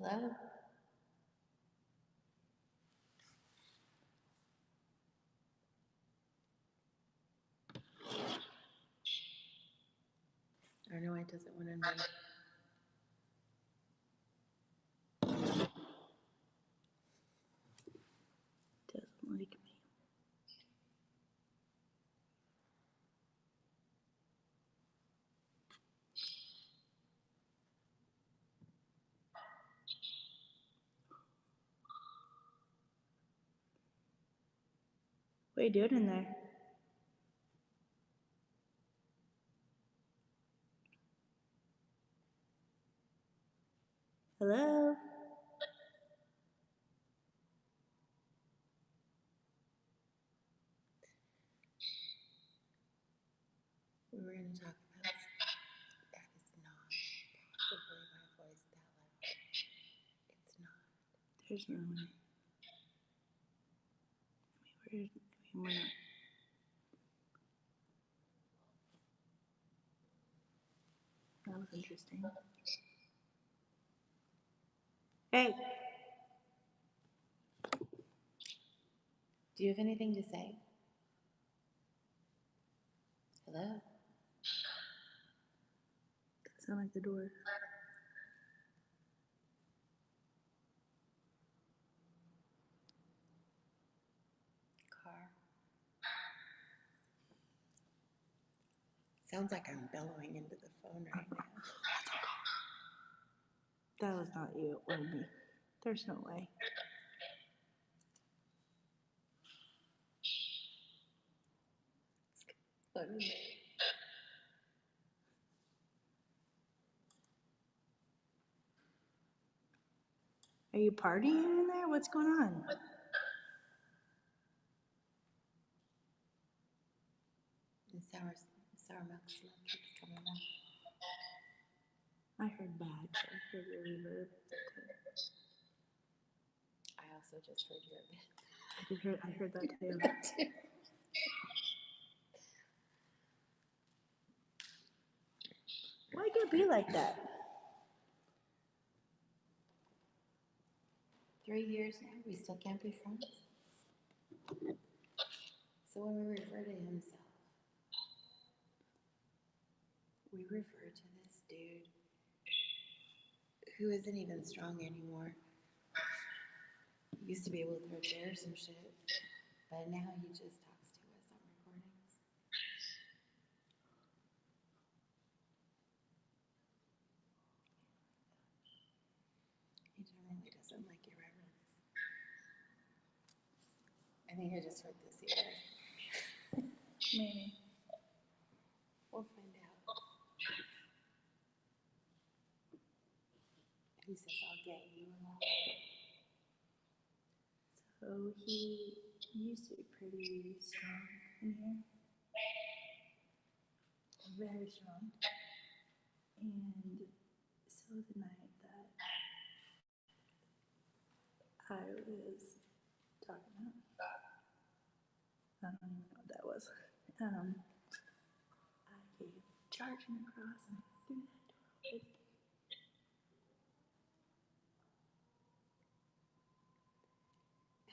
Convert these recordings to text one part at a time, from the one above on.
Hello? I don't know why it doesn't want to unmute. Doesn't like me. What are you doing in there? Hello? We were going to talk about that is not possibly my voice that loud. It's not. There's no way. We're not. That was interesting. Hey! Do you have anything to say? Hello? That sounds like the door. Car. Sounds like I'm bellowing into the phone right now. That was not you or me. There's no way. Funny. Are you partying in there? What's going on? The sour milk smell keeps coming back. I heard bad, so I heard your reverb. I also just heard your bit. I heard that too. Why could it be like that? 3 years now, we still can't be friends. So when we refer to himself, we refer to this dude who isn't even strong anymore. He used to be able to throw chairs and shit, but now he just talks to us on recordings. He generally doesn't like irreverence. I think I just heard this here. Maybe. We'll find out. He says, I'll get you along. So he used to be pretty strong in here. Very strong. And so the night that I was talking about, I don't even know what that was. I came charging across and I threw that door open.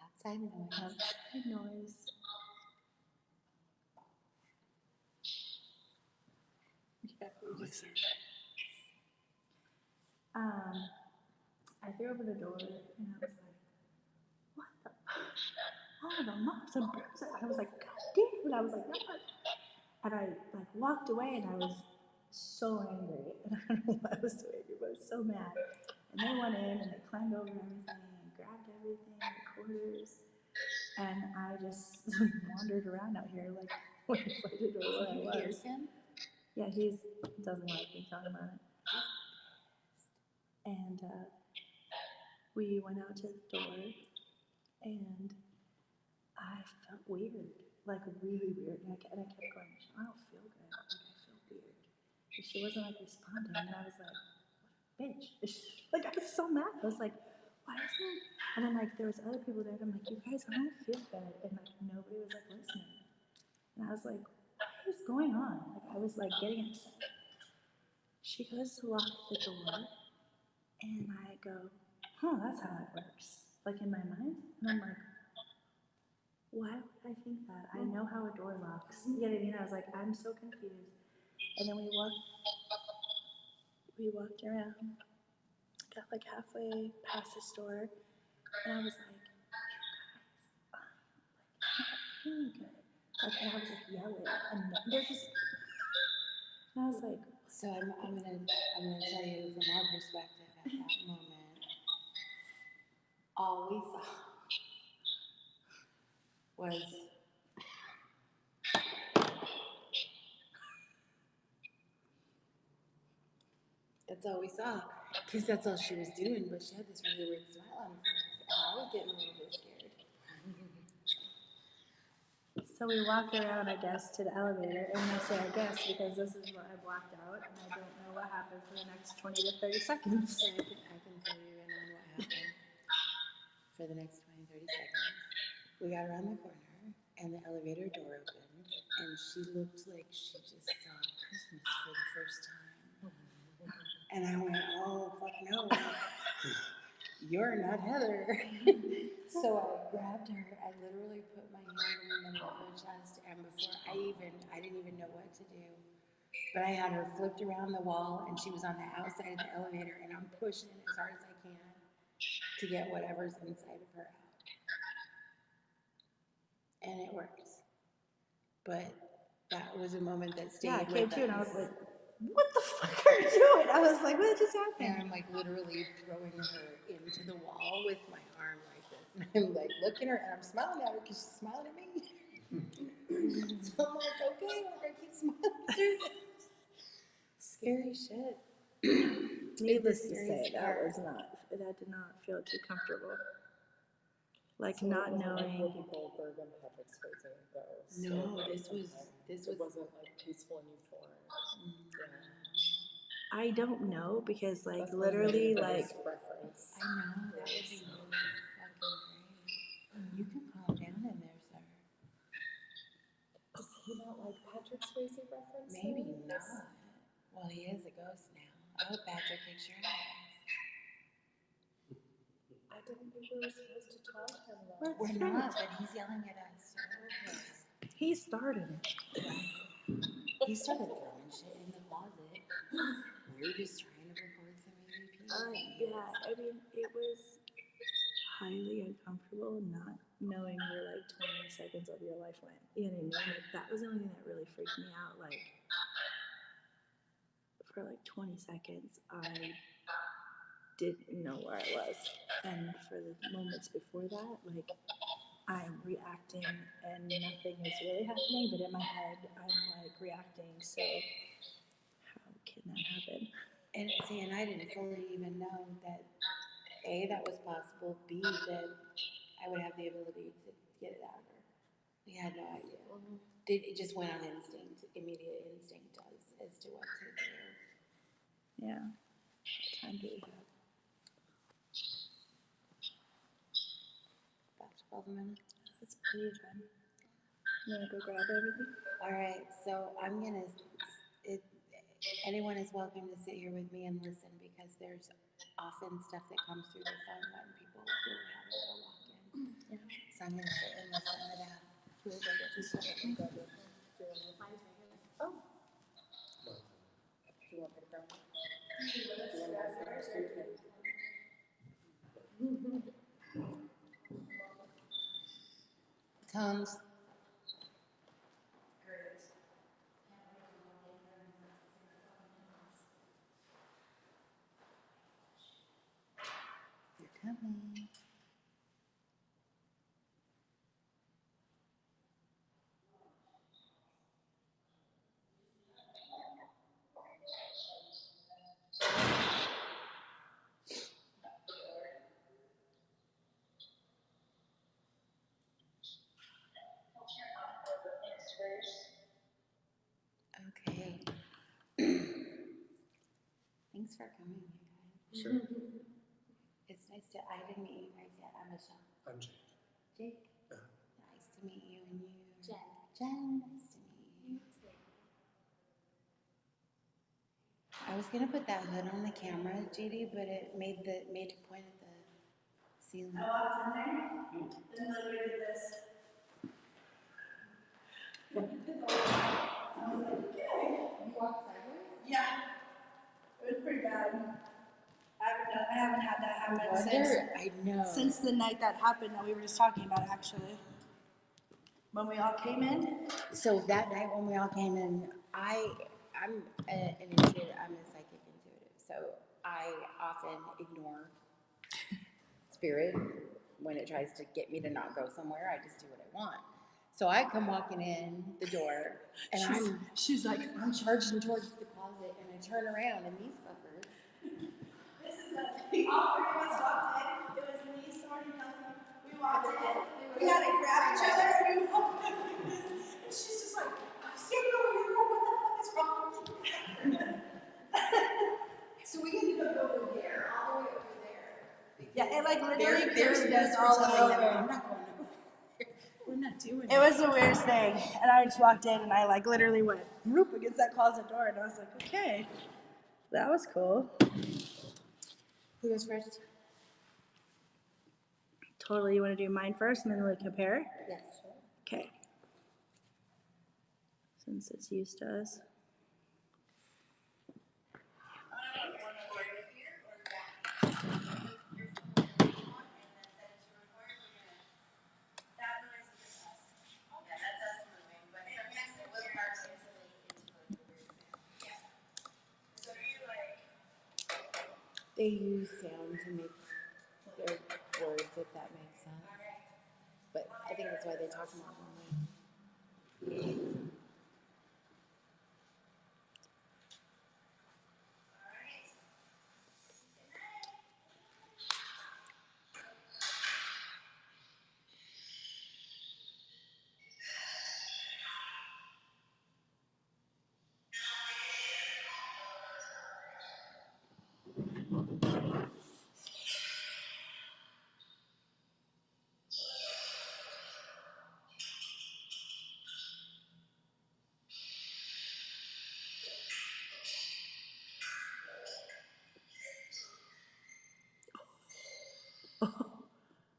Outside noise. Outside noise. Yeah, we just I threw open the door and I was like, what the? Oh, the mops and brooms. I was like, God damn. And I was like, no. And I like walked away and I was so angry. And I don't know why I was so angry, but I was so mad. And they went in and they climbed over everything and grabbed everything, the quarters. And I just wandered around out here like, what if I didn't know where I was? Hears him? Yeah, he doesn't like me talking about it. And we went out to the door, and I felt weird, like really weird. And I kept going, I don't feel good. Like, I feel weird. And she wasn't like responding, and I was like, bitch. Like, I was so mad. I was like, why is it? And then like there was other people there, and I'm like, you guys, I don't feel good, and like nobody was like listening. And I was like, what is going on? Like I was like getting upset. She goes to lock the door, and I go, that's how it works. Like in my mind. And I'm like, why would I think that? I know how a door locks. You know what I mean? I was like, I'm so confused. And then we walked around, got like halfway past the store, and I was like, you guys, I'm not feeling good. Like, and I was like yelling, and they're just, and I was like, so I'm gonna tell you from our perspective at that moment, all we saw was that's all we saw, because that's all she was doing. But she had this really weird smile on her face, and I was getting a little bit scared. so we walked around, I guess, to the elevator, and I say I guess because this is what I blacked out, and I don't know what happened for the next 20 to 30 seconds. So I can tell you right now what happened for the next 20, 30 seconds. We got around the corner, and the elevator door opened, and she looked like she just saw Christmas for the first time. And I went, oh, fuck no. You're not Heather. So I grabbed her. I literally put my hand in the middle of her chest, and before I didn't even know what to do. But I had her flipped around the wall, and she was on the outside of the elevator, and I'm pushing as hard as I can to get whatever's inside of her out. And it works. But that was a moment that stayed Yeah, I came with to, us. and I was like, what the fuck are you doing? I was like, what just And happened? I'm like literally throwing her into the wall with my arm like this. And I'm like looking at her, and I'm smiling at her because she's smiling at me. So I'm like, okay, like I keep smiling through this. Scary shit. Needless to say, that did not feel too comfortable. Like So not it wasn't knowing. like Whoopi Goldberg and Patrick Swayze and Ghost. No, It wasn't like peaceful and euphoric. Yeah. I don't know because like That's literally my like reference. I know, that would be really fucking great. You can calm down in there, sir. Does he not like Patrick Swayze references? Maybe not. Well, he is a ghost now. I hope Patrick kicks your ass. I didn't think we were supposed to taunt him though. We're not, but he's yelling at us. So. he started it. He started throwing shit in the closet. We were just trying to record some EVPs. Yeah, I mean, it was highly uncomfortable not knowing where like 20 seconds of your life went. You know what I mean? Like that was the only thing that really freaked me out. Like for like 20 seconds, I didn't know where I was. And for the moments before that, like I'm reacting and nothing is really happening, but in my head, I'm like reacting. So how can that happen? And see, and I didn't fully even know that A, that was possible, B, that I would have the ability to get it out of her. We had no idea. It just went on instinct, immediate instinct as to what to do. Yeah. What time do we have? About 12 minutes. That's pretty fun. You want to go grab everything? All right, so I'm going to, anyone is welcome to sit here with me and listen because there's often stuff that comes through the phone when people really have to go walk in. Yeah. So I'm going to sit and listen to that. Do you want to go get this stuff? Do you want to? Oh. Do you want me to grab it? Do you want to ask them to? Tones. You're coming. Okay. Thanks for coming, you guys. Sure. It's nice to, I didn't meet you guys yet. I'm Michelle. I'm Jake. Jake. Yeah. Nice to meet you, and you. Jen. Jen, nice to meet you. I was gonna put that hood on the camera, JD, but it made a point at the ceiling. I walked in there and literally did this. I was like, okay. You walked sideways? Yeah. It was pretty bad. I haven't had that happen I know. since the night that happened that we were just talking about, actually. When we all came in. So that night when we all came in, I'm an intuitive, I'm a psychic intuitive. So I often ignore spirit when it tries to get me to not go somewhere. I just do what I want. So I come walking in the door, and she's like, I'm charging towards the closet, and I turn around, and these fuckers. This is the all three of us walked in. It was me, Stormy, Kelsey. We walked in. We had to grab each other, and we walked in. And she's just like, I can't go here. What the fuck is wrong with you? So we ended up over there, all the way over there. Yeah, it like literally cursed us for all telling over. them. I'm not going over. We're not doing It was the weirdest thing. And I just walked in and I like literally went whoop against that closet door and I was like, okay. That was cool. Who goes first? Totally. You want to do mine first and then we compare? Yes. Okay. Since it's used to us. They use sound to make their words, if that makes sense. But I think that's why they talk more normally.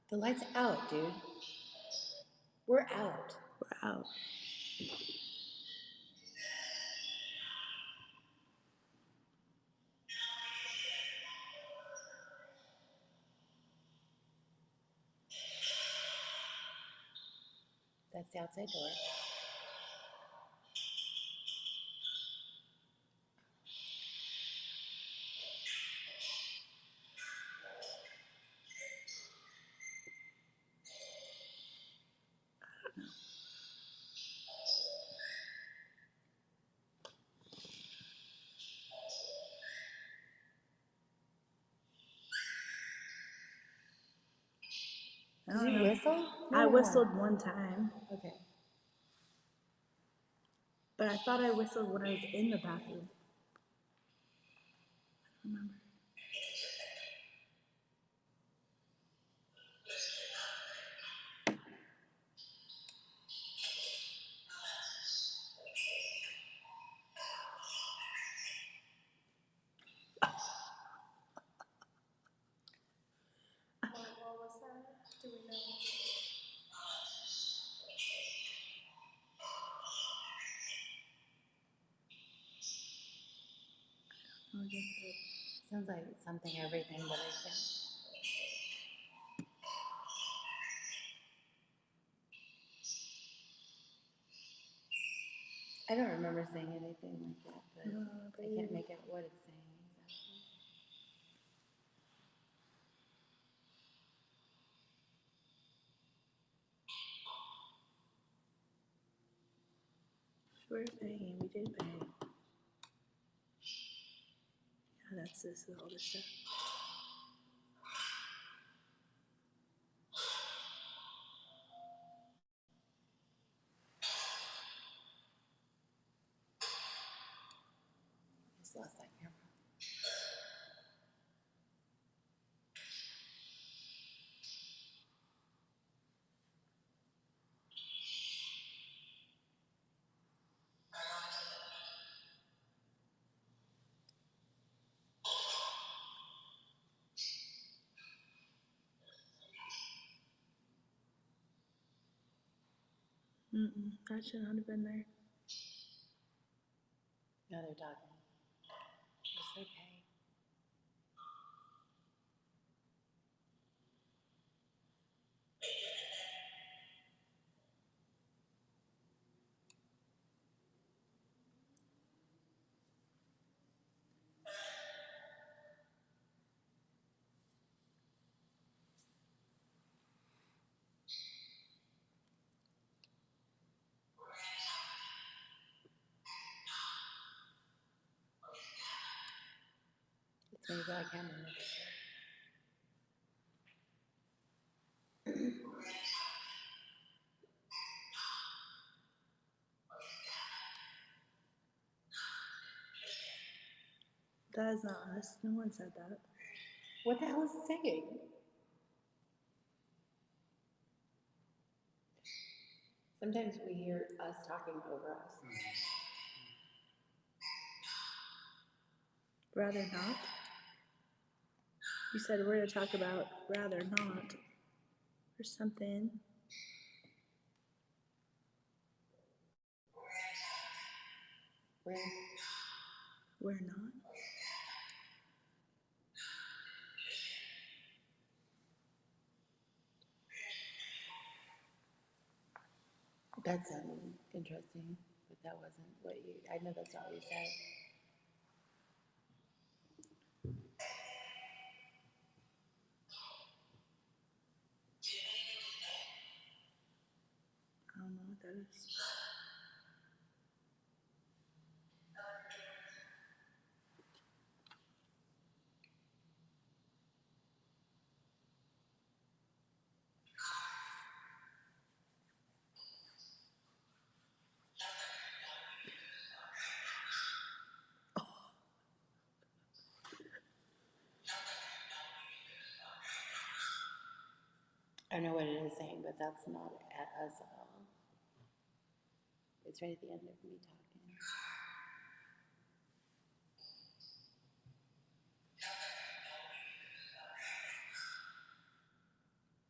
The light's out, dude. We're out. We're out. That's the outside door. Did you whistle? I whistled one time, Okay. but I thought I whistled when I was in the bathroom. I don't remember. What was that? Do we know? Sounds like something, everything, but I don't remember saying anything like that, but I can't make out what it's saying exactly. We're banging. We did bang. Yeah, that's this with all this stuff. Just lost that camera. That should not have been there. Now they're talking. It's okay. It's maybe I can't remember. That is not us. No one said that. What the hell is it saying? Sometimes we hear us talking over us. Rather not. You said we're going to talk about rather not or something. We're not. That sounded interesting, but that wasn't what you. I know that's not what you said. I don't know what that is. I know what it is saying, but that's not at us at all. It's right at the end of me talking.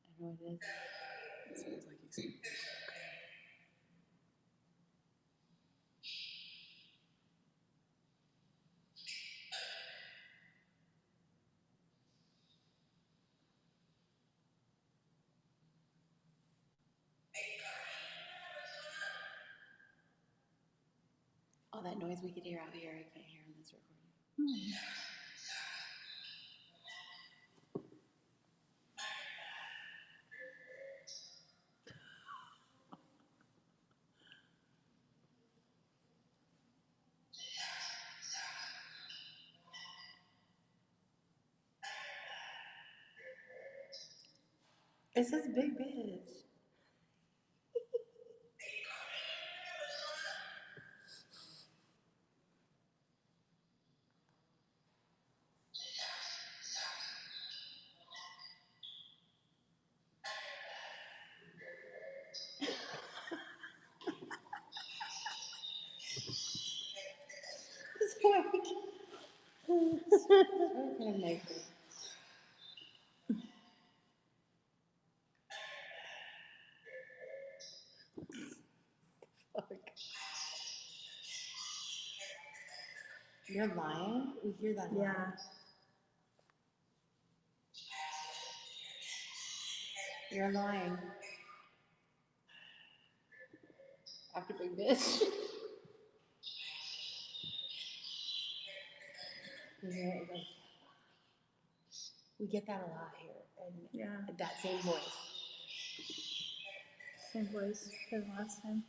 I know what it is. It sounds like he's saying it's All that noise we could hear out here, I can't hear in this recording. It says big bitch. It's like, it's kind of nice. Fuck. You're lying? We hear that. Yeah. Line. You're lying. After big bitch. You hear it goes. We get that a lot here, and Yeah. that same voice. Same voice as last time.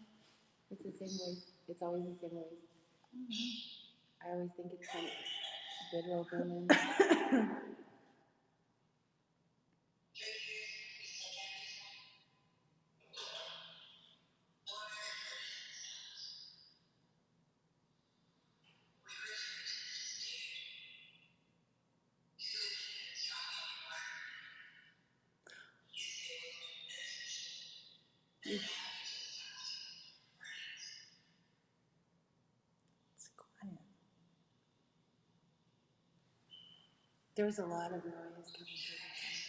It's the same voice. It's always the same voice. I always think it's some literal woman. It's quiet. There's a lot of noise coming through this thing.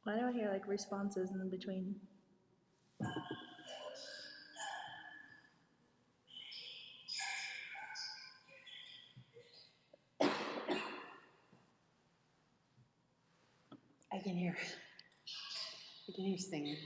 Why do I hear like responses in between? I can hear singing.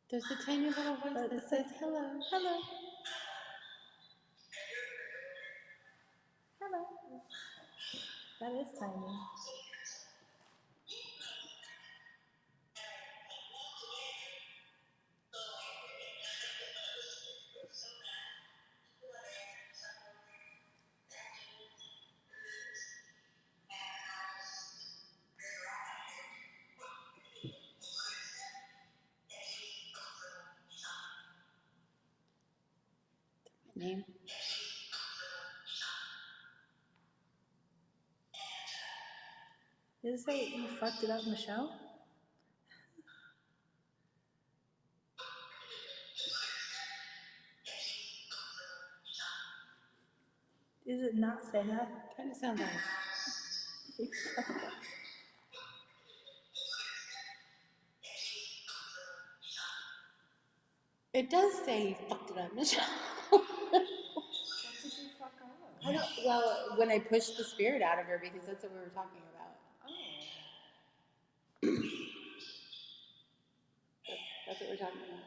There's a tiny little voice that says hello. Hello. Hello. That is tiny. Name? Did it say you fucked it up, Michelle? Does it not say that? Kind of sounds like. It does say you fucked it up, Michelle. What did you fuck up? I don't, well, when I pushed the spirit out of her, because that's what we were talking about. Oh. That's what we're talking about.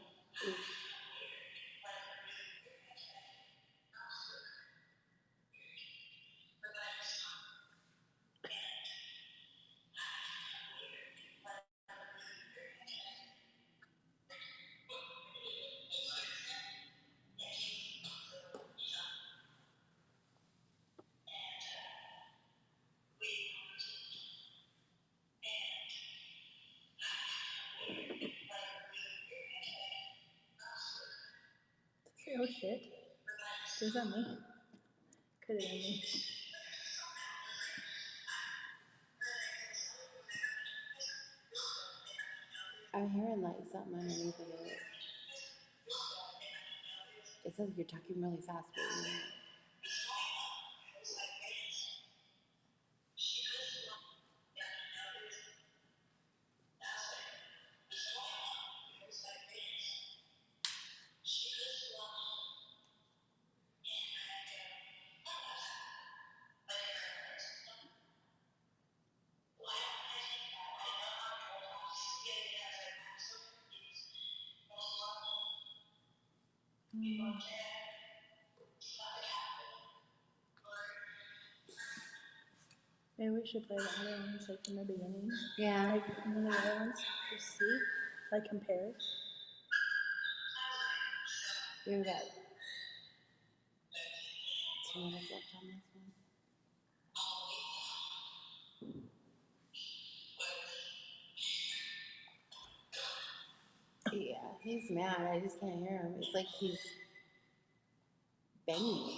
Say, oh shit. Was that me? Could have been me. I'm hearing like something underneath of it. It says you're talking really fast, but Maybe we should play the other ones like from the beginning. yeah. Like one of the other ones. Just see. Like compare. We have got 2 minutes left on this one. Yeah, he's mad. I just can't hear him. It's like he's banging.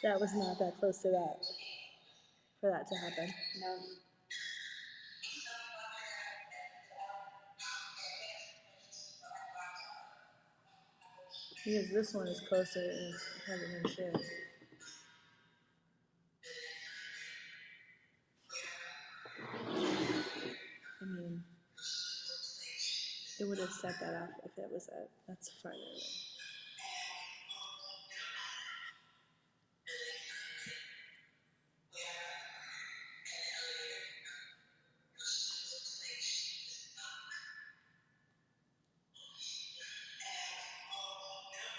That was not that close to that. For that to happen. No. Because this one is closer and hasn't been shared. I mean, it would have set that off if it was that's farther away.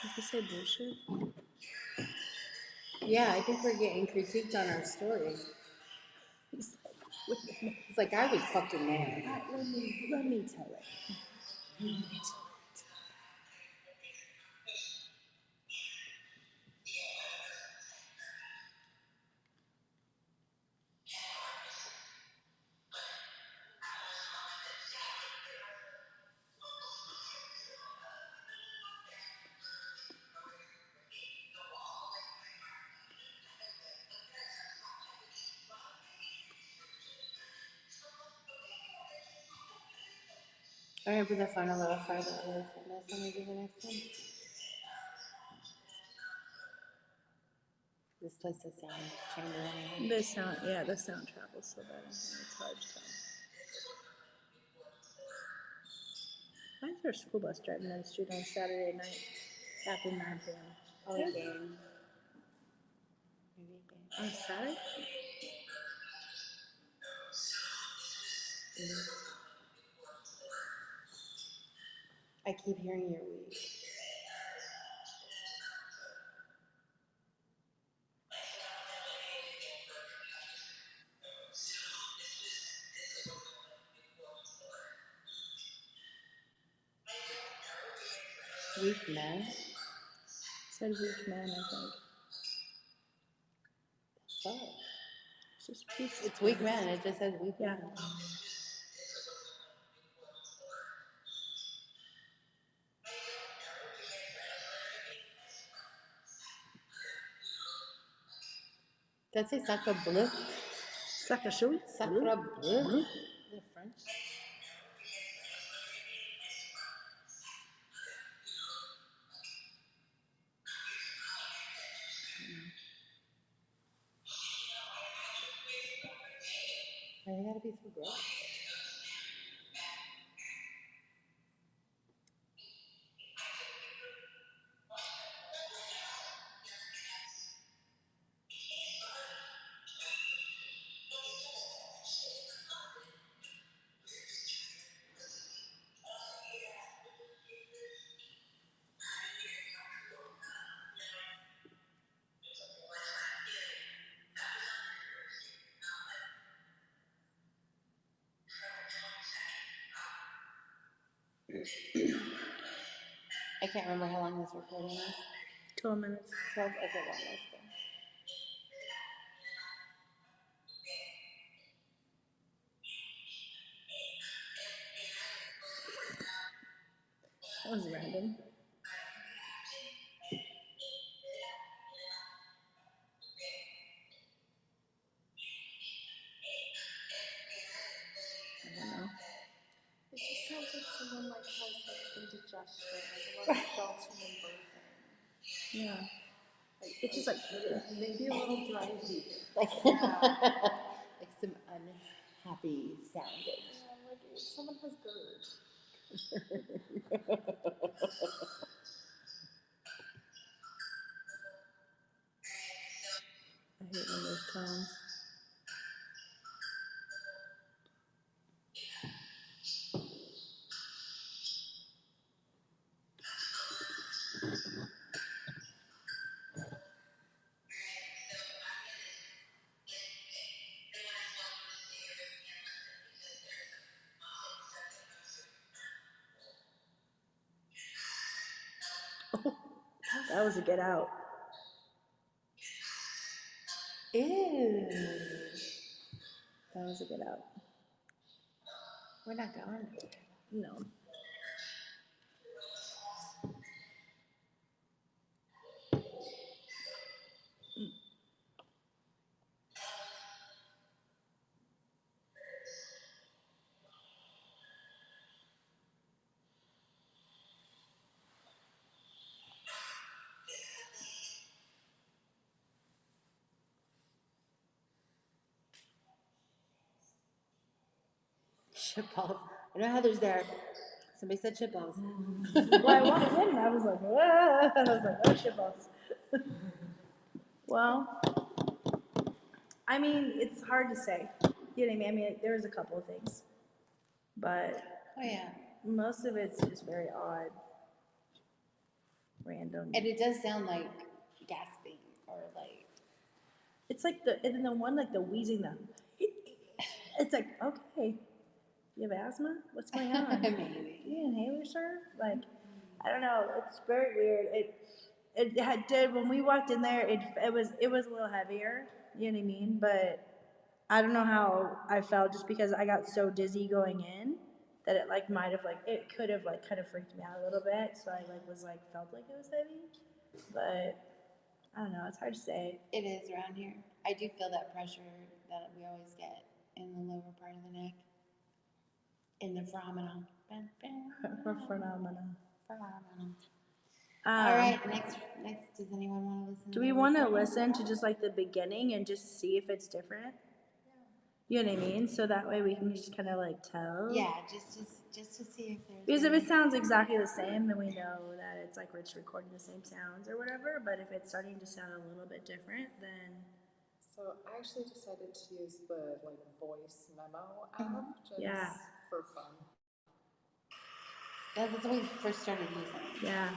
Did you say bullshit? Yeah, I think we're getting critiqued on our story. He's like, wait a minute. It's like I was fucking mad. Let me tell it. We're gonna put the phone a little farther away from this when we do the next one. This place does sound chamber anyway. The sound, yeah, the sound travels so bad. I think it's hard to tell. Why is there a school bus driving down the street on Saturday night after 9 p.m.? Oh, a game. Maybe a game. On Saturday? I keep hearing you're weak. Weak men? Said weak man, I think. So, It's just peace. it's weak men. It just says weak Yeah. men. That's a sacre bleu. Sacre bleu? Sacre bleu. The French. Why they gotta be so gross? I can't remember how long this recording is. 12 minutes. 12? Okay, well, let's go. That was random. I don't know. It just sounds like someone like has like indigestion, like a lot of adults human birthing. Yeah. Like, it's just like, Maybe a little drivey. Like, Yeah. like some unhappy sounding. Yeah, like if someone has GERD. I hate when there's tones. That was a get out. Ew. That was a get out. We're not going. No. Chip balls. I know Heather's there. Somebody said chip balls. Well, I walked in and I was like, whoa. I was like, oh, shit balls. Well, I mean, it's hard to say. You know what I mean? I mean, there was a couple of things. But Oh, yeah. most of it's just very odd. Random. And it does sound like gasping or like. It's like and then the one, like the wheezing, it's like, okay, you have asthma? What's going on? Maybe. Do you inhaler, sir? Like, I don't know. It's very weird. It did when we walked in there. It was a little heavier. You know what I mean? But I don't know how I felt just because I got so dizzy going in that it like might have like it could have like kind of freaked me out a little bit. So I like was like felt like it was heavy, but I don't know. It's hard to say. It is around here. I do feel that pressure that we always get in the lower part of the neck. in the phenomenal. Phenomenal. Phenomenal. Um, All right, next. Does anyone want to listen? Do we want to listen to just like the beginning and just see if it's different? You know what I mean? So that way we can just kind of like tell. Yeah, just to see if there's. Because if it sounds exactly the same, then we know that it's like we're just recording the same sounds or whatever. But if it's starting to sound a little bit different, then. So I actually decided to use the like voice memo app just for fun. That's when we first started using it. Yeah.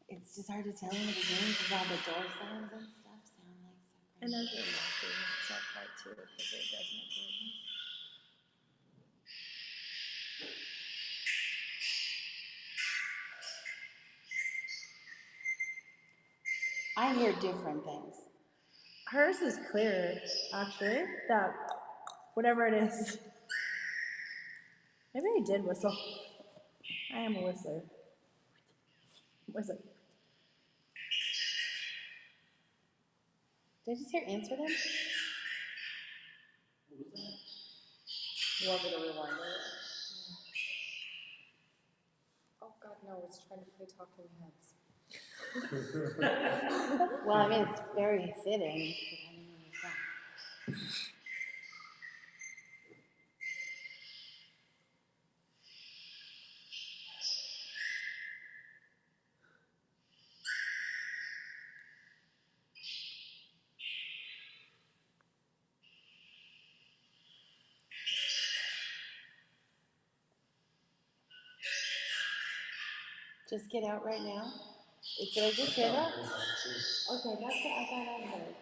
It's just hard to tell in the beginning because all the door sounds and stuff sound like so crazy. And there's a knocking that part too because it does make noise. I hear different things. Hers is clearer, actually. That whatever it is. Maybe I did whistle. I am a whistler. Whistle. Did I just hear answer them? You want me to rewind it? Oh God, no! It's trying to play Talking Heads. Well, I mean, it's very fitting depending on the song. Just get out right now. Did I just hear that? Okay, that's what I thought I heard.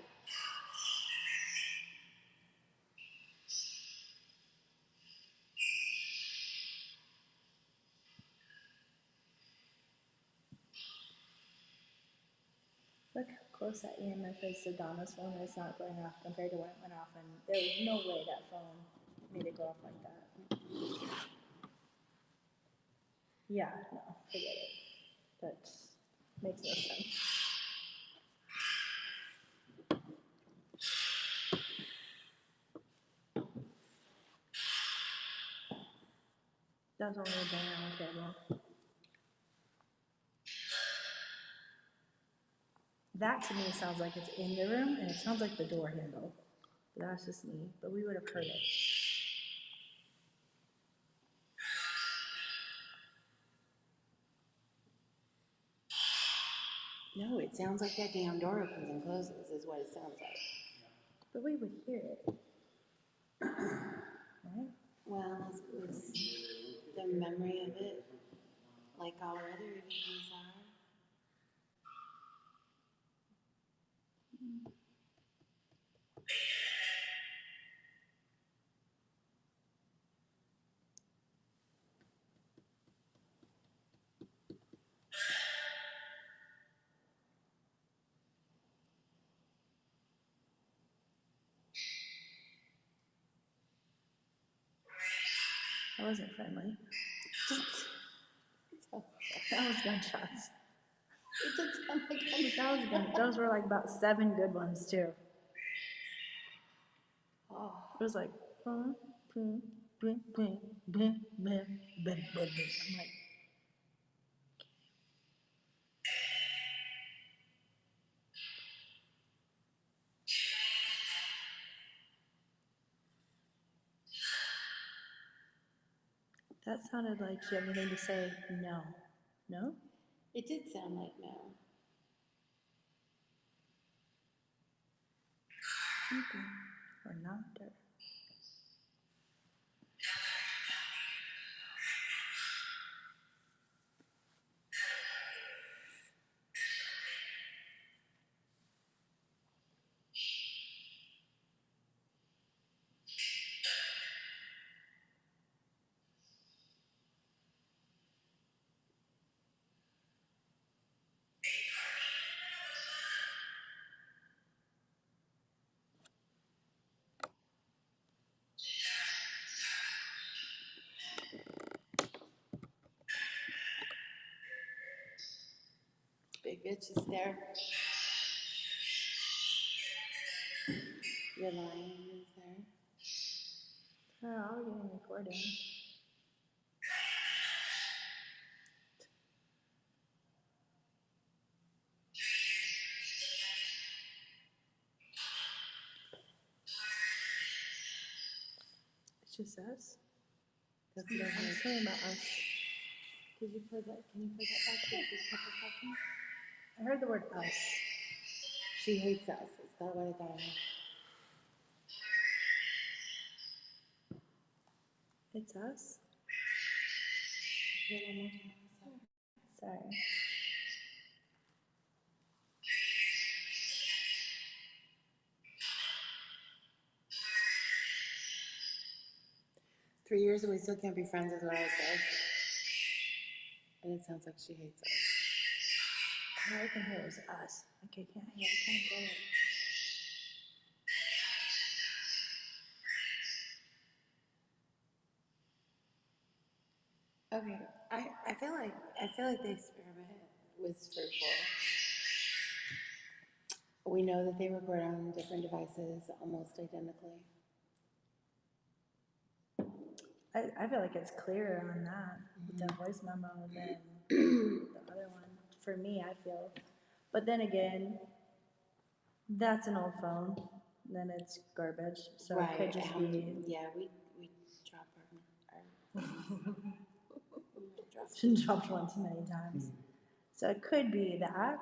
Look how close that EMF is to Donna's phone and it's not going off compared to when it went off, and there was no way that phone made it go off like that. Yeah, no, forget it. That makes no sense. That's only a bang on the table. That to me sounds like it's in the room, and it sounds like the door handle. But that's just me, but we would have heard it. No, it sounds like that damn door opens and closes is what it sounds like. But we would hear it. Right? Well, it's the memory of it, like all other EVPs are. That wasn't friendly. That was gunshots. It did sound like That was gun. Those were like about 7 good ones too. oh. It was like, boom, boom, boom, boom, boom, boom, boom, boom. I'm like, that sounded like you have anything to say? No. No? It did sound like no. Something. Or not. Or... bitch is there. Your lion is there. Oh, I'll get a recording. It's just us. That's what I I'm heard. talking about us. Did you play that? Can you play that back for just a couple seconds? I heard the word us. She hates us. Is that what I thought I heard? It's us? Say it one more time. Sorry. 3 years and we still can't be friends is what I said. And it sounds like she hates us. All I can hear is us. Okay, can't hear. I can't get it. Okay. I feel like the experiment was fruitful. We know that they record on different devices almost identically. I feel like it's clearer on that with the voice memo than the other one. For me, I feel. But then again, that's an old phone. Then it's garbage. So it could just be. Yeah, we drop our Dropped one too many times. So it could be that.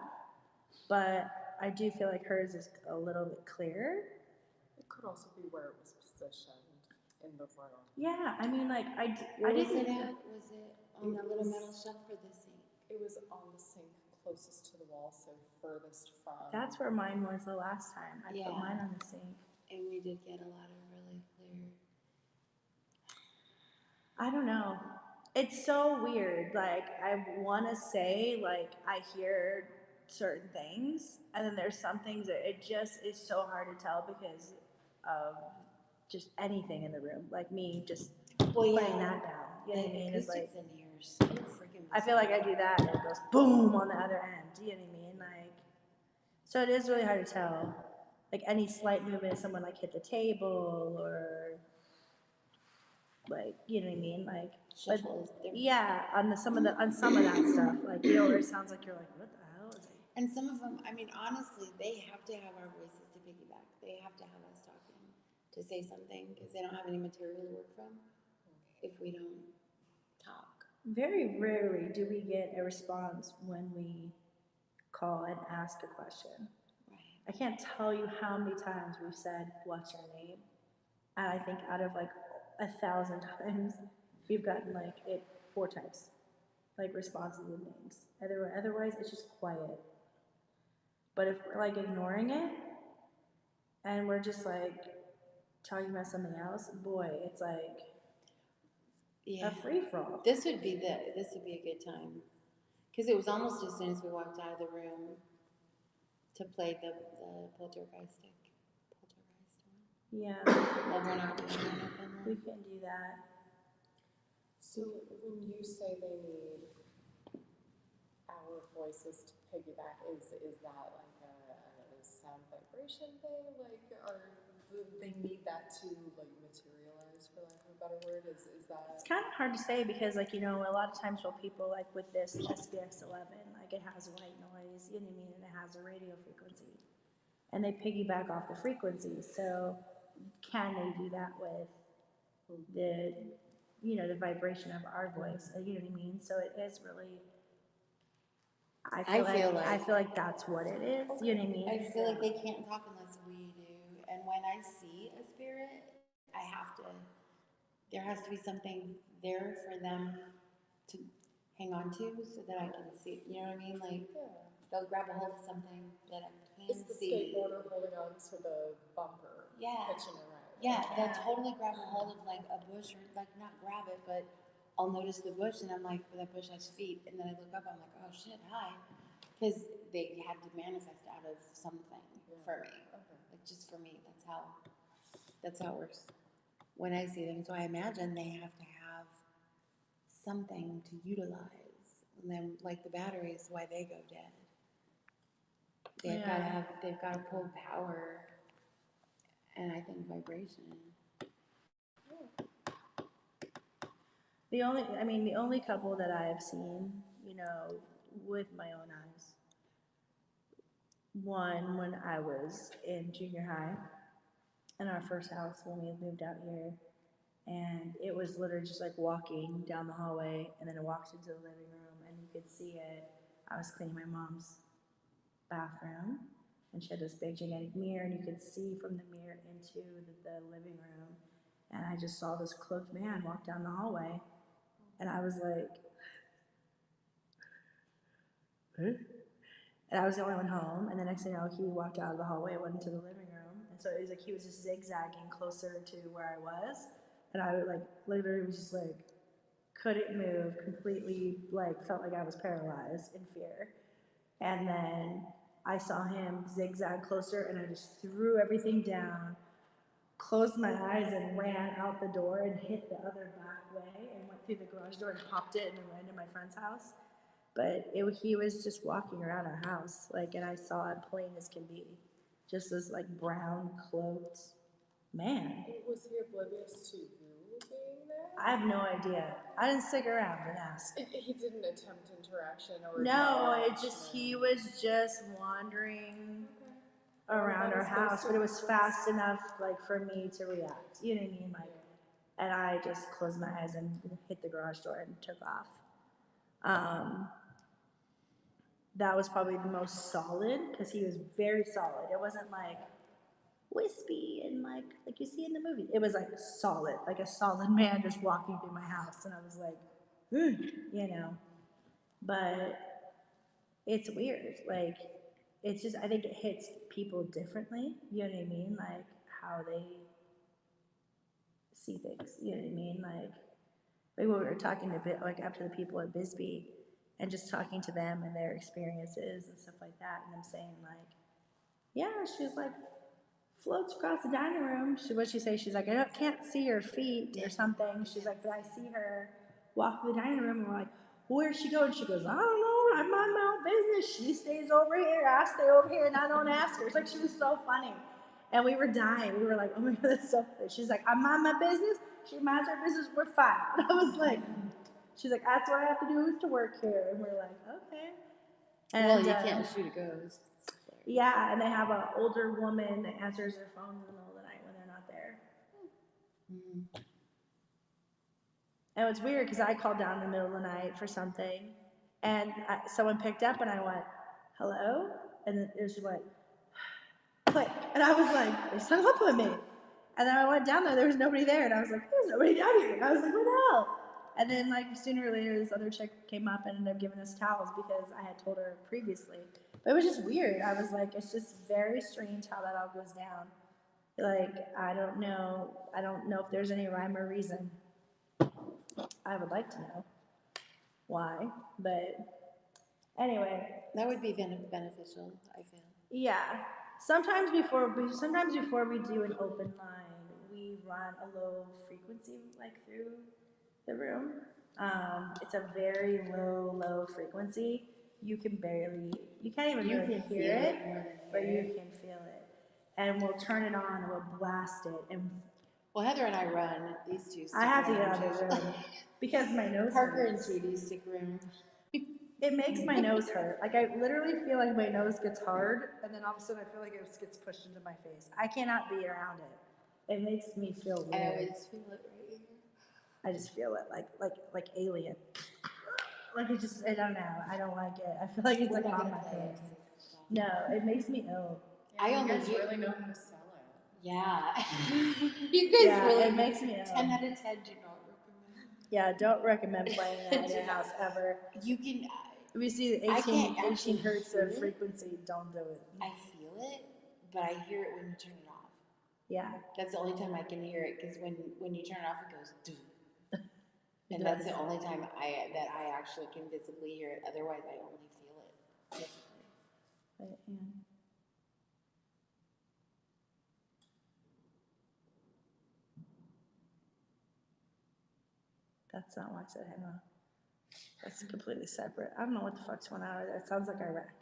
But I do feel like hers is a little bit clearer. It could also be where it was positioned in the room. Yeah, I mean, like, Where was it at? Was it on that little metal shelf or the sink? It was on the sink closest to the wall, so furthest from. That's where mine was the last time. I put mine on the sink. And we did get a lot of really clear. I don't know. It's so weird. Like, I want to say, like, I hear certain things, and then there's some things that it just is so hard to tell because of just anything in the room. Like me just putting that down. You know what I mean? It's like, in here is freaking I feel like I do that and it goes boom on the other end. Do you know what I mean? Like, so it is really hard to tell. Like any slight movement, someone like hit the table or like, you know what I mean? Like, but yeah, on some of that stuff, like, you know, where it sounds like you're like, what the hell is it? And some of them, I mean, honestly, they have to have our voices to piggyback. They have to have us talking to say something because they don't have any material to work from if we don't talk. Very rarely do we get a response when we call and ask a question. Right. I can't tell you how many times we've said, what's your name? And I think out of like 1,000 times, we've gotten like it 4 times, like responses with names. Otherwise, it's just quiet. But if we're like ignoring it and we're just like talking about something else, boy, it's like a free for all. This would be a good time because it was almost as soon as we walked out of the room to play the poltergeist one. Yeah, Like we're not doing anything. we can do that. So when you say they need our voices to piggyback, is that like a sound vibration thing? Like, they need that to like materialize, for lack of a better word? Is that? It's kind of hard to say because, like, you know, a lot of times when people like with this SBX11, like it has white noise, you know what I mean, and it has a radio frequency, and they piggyback off the frequencies. So can they do that with the, you know, the vibration of our voice? You know what I mean? So it is really. I feel like that's what it is. You know what I mean? I feel like they can't talk unless we do. And when I see a spirit, there has to be something there for them to hang on to so that I can see. You know what I mean? Like, they'll grab a hold of something that I can Is the see. skateboarder holding on to the bumper? Yeah. Pitching around. Yeah, they'll totally grab a hold of like a bush or like not grab it, but I'll notice the bush and I'm like, well, that bush has feet. And then I look up, I'm like, oh shit, hi. Because they had to manifest out of something for me. Okay. Like just for me. That's how it works when I see them. So I imagine they have to have something to utilize. And then like the batteries, why they go dead. They've got to pull power, and I think vibration. The only couple that I have seen, with my own eyes. One, when I was in junior high, in our first house when we had moved out here, and it was literally just like walking down the hallway, and then I walked into the living room, and you could see it. I was cleaning my mom's bathroom, and she had this big gigantic mirror, and you could see from the mirror into the living room, and I just saw this cloaked man walk down the hallway, and I was like, huh? And I was the only one home, and the next thing you know, he walked out of the hallway, went into the living room, and so it was like he was just zigzagging closer to where I was, and I like literally was just like couldn't move, completely like felt like I was paralyzed in fear, and then I saw him zigzag closer, and I just threw everything down, closed my eyes, and ran out the door and hit the other back way, and went through the garage door and popped it, and then ran into my friend's house. But he was just walking around our house, like, and I saw it plain as can be, just this like brown cloaked man. Was he oblivious to you being there? I have no idea. I didn't stick around and ask. He didn't attempt interaction or no, he was just wandering around our house, but it was fast enough like for me to react. You know what I mean? Like, and I just closed my eyes and hit the garage door and took off. That was probably the most solid because he was very solid. It wasn't like wispy and like you see in the movie. It was like solid, like a solid man just walking through my house, and I was like, But it's weird. Like it's just I think it hits people differently. You know what I mean? Like how they see things. You know what I mean? Like when we were talking a bit like after the people at Bisbee and just talking to them and their experiences and stuff like that, and them saying like, yeah, she's like floats across the dining room. What'd she say? She's like, I can't see her feet or something. She's like, but I see her walk through the dining room, and we're like, where'd she go? And she goes, I don't know. I mind my own business. She stays over here. I stay over here, and I don't ask her. It's like she was so funny. And we were dying. We were like, oh my God, that's so funny. She's like, I mind my business. She minds her business. We're fine. And I was like, she's like, that's what I have to do is to work here. And we're like, okay. And, well, you can't shoot a ghost. Yeah, and they have an older woman that answers their phone in the middle of the night when they're not there. Mm-hmm. And it's weird because I called down in the middle of the night for something, and someone picked up, and I went, hello? And then it just went, click. And I was like, they hung up on me. And then I went down there was nobody there, and I was like, there's nobody down here. I was like, what the hell? And then like sooner or later, this other chick came up and ended up giving us towels because I had told her previously. But it was just weird. I was like, it's just very strange how that all goes down. Like, I don't know if there's any rhyme or reason. I would like to know why, but anyway. That would be beneficial, I feel. Yeah. Sometimes before we do an open line, we run a low frequency like through the room. It's a very low frequency. You can't even really hear it, but you can feel it. And we'll turn it on, we'll blast it. And well, Heather and I run these two. I have to get out of the room because my nose Parker hurts. and Judy stick room. It makes my nose hurt. Like I literally feel like my nose gets hard, and then all of a sudden I feel like it just gets pushed into my face. I cannot be around it. It makes me feel weird. I always feel it right here. I just feel it like alien. Like it just, I don't know. I don't like it. I feel like it's like on my face. No, it makes me ill. Yeah, I only really know how to sell it. Yeah. You guys really it makes me ill. 10 out of 10 do not recommend. Yeah, don't recommend playing that in your house ever. You can. If you see 18 hertz of frequency, don't do it. I feel it, but I hear it when you turn it off. Yeah. That's the only time I can hear it, because when you turn it off, it goes doo. And that's the only time I actually can visibly hear it. Otherwise, I only feel it. But, yeah. That's not why I said Hema. That's completely separate. I don't know what the fuck's going on. It sounds like Iraq.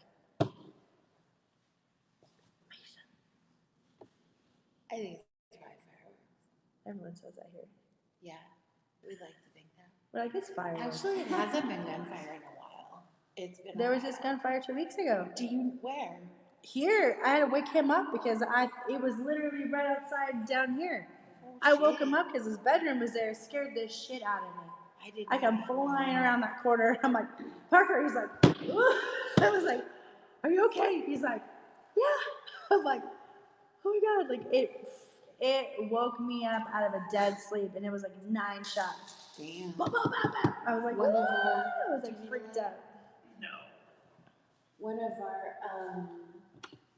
I think it's probably fireworks. Everyone says that here. Yeah, we like to think that. But I guess fireworks. Actually, it hasn't been gunfire in a while. It's been. There was this gunfire 2 weeks ago. Do you where? Here, I had to wake him up because it was literally right outside down here. Oh, I woke him up because his bedroom was there. Scared the shit out of me. I come flying around that corner. I'm like, Parker. He's like, ooh. I was like, are you okay? He's like, yeah. I'm like, oh my god! Like it woke me up out of a dead sleep, and it was like 9 shots. Damn. Boom, boom, boom, boom. I was like, One of I was like freaked out. No. One of our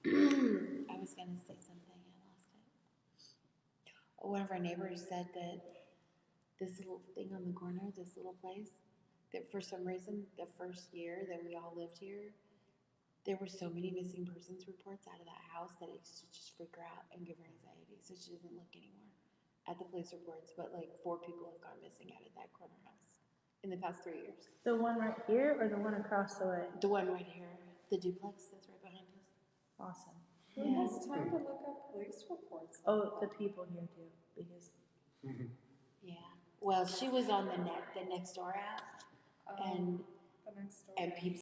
I was gonna say something, I lost it. One of our neighbors said that this little thing on the corner, this little place, that for some reason, the first year that we all lived here, there were so many missing persons reports out of that house that it used to just freak her out and give her anxiety, so she doesn't look anymore at the police reports. But like 4 people have gone missing out of that corner house in the past 3 years. The one right here or the one across the way? The one right here, the duplex that's right behind us. Awesome. Who has time to look up police reports? Oh, the people here do because. Yeah. Well, she was on the next door app, and the next door. and people